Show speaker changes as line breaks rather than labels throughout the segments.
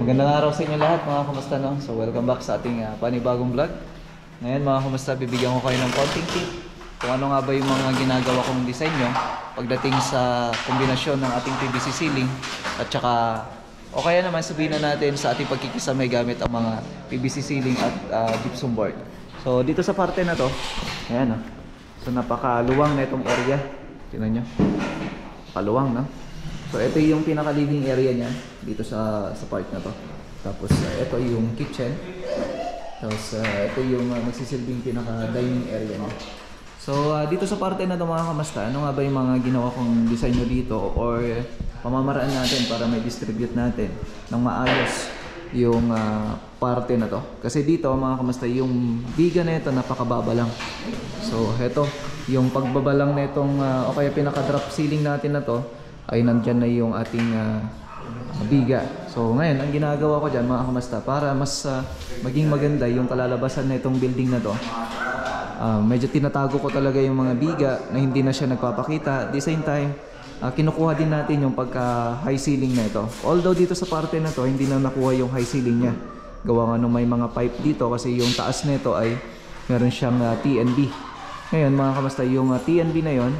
Magandang araw sa inyo lahat mga kamusta no? So welcome back sa ating panibagong vlog. Ngayon mga kamusta, bibigyan ko kayo ng konting tip kung ano nga ba yung mga ginagawa kong disenyo pagdating sa kombinasyon ng ating PVC ceiling at saka o kaya naman sabihin na natin sa ating pagkikisamay gamit ang mga PVC ceiling at gypsum board. So dito sa parte na to, ayan so napakaluwang na itong area. Tingnan nyo, paluwang no? So ito yung pinaka living area niya dito sa part na to. Tapos ito yung kitchen. Tapos ito yung magsisilbing pinaka dining area niya. So dito sa parte na to mga kamasta, ano nga ba yung mga ginawa kong disenyo dito or pamamaraan natin para may distribute natin ng maayos yung parte na to. Kasi dito mga kamasta, yung biga na ito napakababa lang. So ito yung pagbaba lang na itong o kaya pinaka drop ceiling natin na to ay nandyan na yung ating biga. So ngayon, ang ginagawa ko dyan mga kamasta, para mas maging maganda yung kalalabasan na itong building na to, medyo tinatago ko talaga yung mga biga na hindi na siya nagpapakita. At the same time, kinukuha din natin yung pagka high ceiling na ito. Although dito sa parte na to, hindi na nakuha yung high ceiling niya. Gawa nga nung may mga pipe dito kasi yung taas na ito ay meron siyang TNB. Ngayon mga kamasta, yung TNB na yon,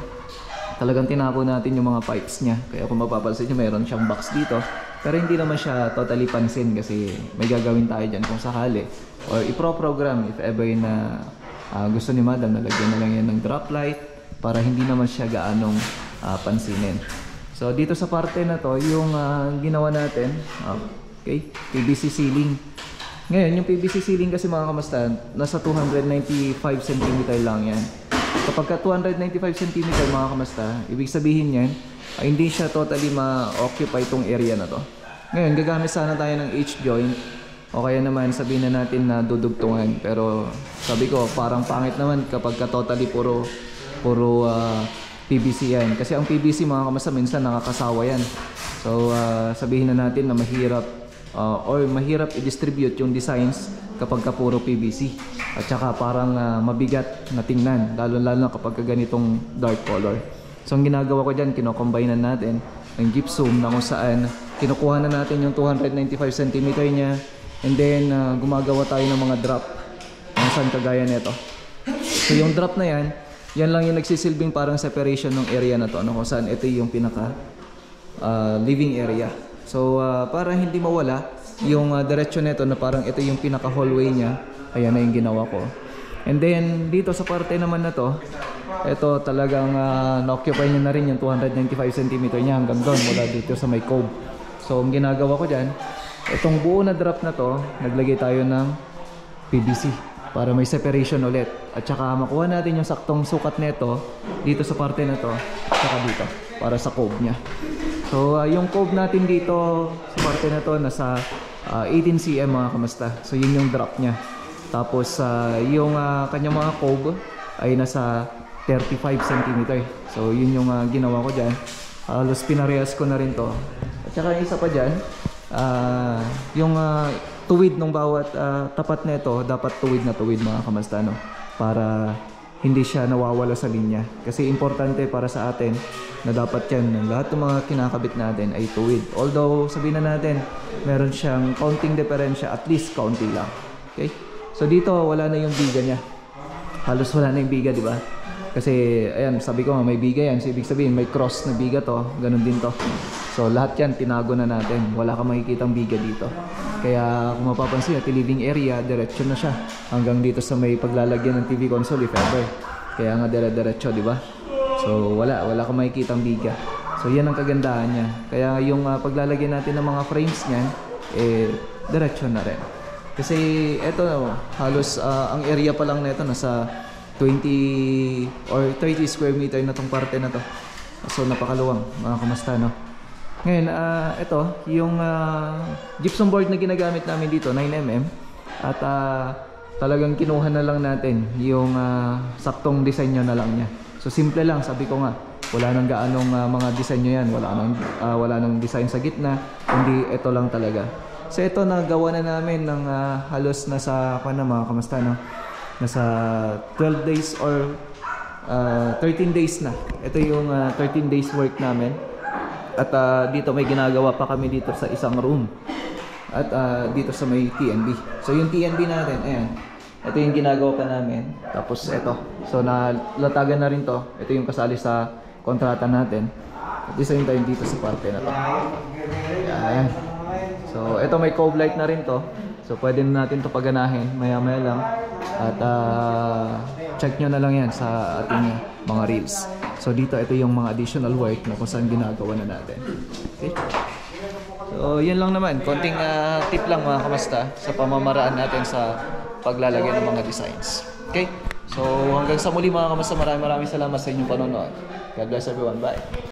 talagang tinako natin yung mga pipes niya. Kaya kung mapapansin nyo, mayroon siyang box dito. Pero hindi naman siya totally pansin kasi may gagawin tayo dyan kung sakali. Or ipro-program if ever na gusto ni madam, nalagyan na lang yan ng drop light para hindi naman siya gaanong pansinin. So dito sa parte na to, yung ginawa natin, okay, PVC ceiling. Ngayon, yung PVC ceiling kasi mga kamasta, nasa 295 cm lang yan. Kapag ka 295 cm mga kamasta, ibig sabihin yan ay hindi siya totally ma-occupy itong area na to. Ngayon, gagamit sana tayo ng H-joint o kaya naman sabihin na natin na dudugtungan. Pero sabi ko, parang pangit naman kapag ka totally puro PVC yan. Kasi ang PVC mga kamasta minsan nakakasawa yan. So sabihin na natin na mahirap or mahirap i-distribute yung designs kapag ka puro PVC. At saka parang mabigat na tingnan, lalo na kapag ganitong dark color. So ang ginagawa ko dyan, kinokombinean natin ng gypsum na kung saan kinukuha na natin yung 295 cm niya. And then gumagawa tayo ng mga drop kung saan kagaya nito. So yung drop na yan lang yung nagsisilbing parang separation ng area na to, kung saan ito yung pinaka living area. So para hindi mawala yung diretsyo nito na parang ito yung pinaka hallway niya, ayan na yung ginawa ko. And then dito sa parte naman na to, ito talagang na-occupy niya na rin yung 295 cm niya hanggang doon mula dito sa may cove. So ang ginagawa ko dyan, itong buo na drop na to, naglagay tayo ng PVC para may separation ulit. At saka makuha natin yung saktong sukat nito dito sa parte na to, at saka dito para sa cove niya. So yung cove natin dito sa parte na to nasa 18 cm mga kamasta. So yun yung drop niya. Tapos yung kanyang mga cove ay nasa 35 cm. So yun yung ginawa ko dyan. Halos pinarehas ko na rin to. At saka yung isa pa dyan, yung tuwid ng bawat tapat nito dapat tuwid na tuwid mga kamasta, no? Para hindi siya nawawala sa linya. Kasi importante para sa atin na dapat yan, lahat ng mga kinakabit natin ay tuwid. Although sabihin na natin, meron siyang counting diferensya, at least counting lang. Okay? So dito wala na yung biga niya. Halos wala na yung biga, di ba? Kasi ayan, sabi ko nga may biga yan. So ibig sabihin may cross na biga to, ganun din to. So lahat yan tinago na natin. Wala kang makikitang biga dito. Kaya kung mapapansin, at living area, diretso na siya hanggang dito sa may paglalagyan ng TV console if ever. Kaya nga dire-diretso, di ba? So wala kang makikitang biga. So yan ang kagandahan niya. Kaya yung paglalagyan natin ng mga frames niyan, diretso na rin. Kasi eto halos ang area pa lang nito nasa 20 or 30 square meter na tong parte na to. So napakaluwang mga kamasta, no? Ngayon, ito, yung gypsum board na ginagamit namin dito, 9mm. At talagang kinuha na lang natin yung saktong disenyo na lang niya. So simple lang, sabi ko nga, wala nang gaanong mga disenyo yan. Wala nang design sa gitna, kundi ito lang talaga. So ito, nagawa na namin ng halos nasa, mga kamasta, no? Nasa 12 days or 13 days na. Ito yung 13 days work namin. At dito may ginagawa pa kami dito sa isang room. at dito sa may TNB. So yung TNB natin, ayan. Ito yung ginagawa pa namin. Tapos ito. So nalatagan na rin to. Ito yung kasali sa kontrata natin. At the same time dito sa parte na to. Ayan. So ito may cove light na rin to. So pwede na natin to paganahin maya-maya lang. At check nyo na lang yan sa ating mga reels. So dito ito yung mga additional work na kung saan ginagawa na natin. Okay? So yun lang naman. Konting tip lang mga kamasta sa pamamaraan natin sa paglalagay ng mga designs. Okay? So hanggang sa muli mga kamasta, maraming salamat sa inyong panonood. God bless everyone. Bye!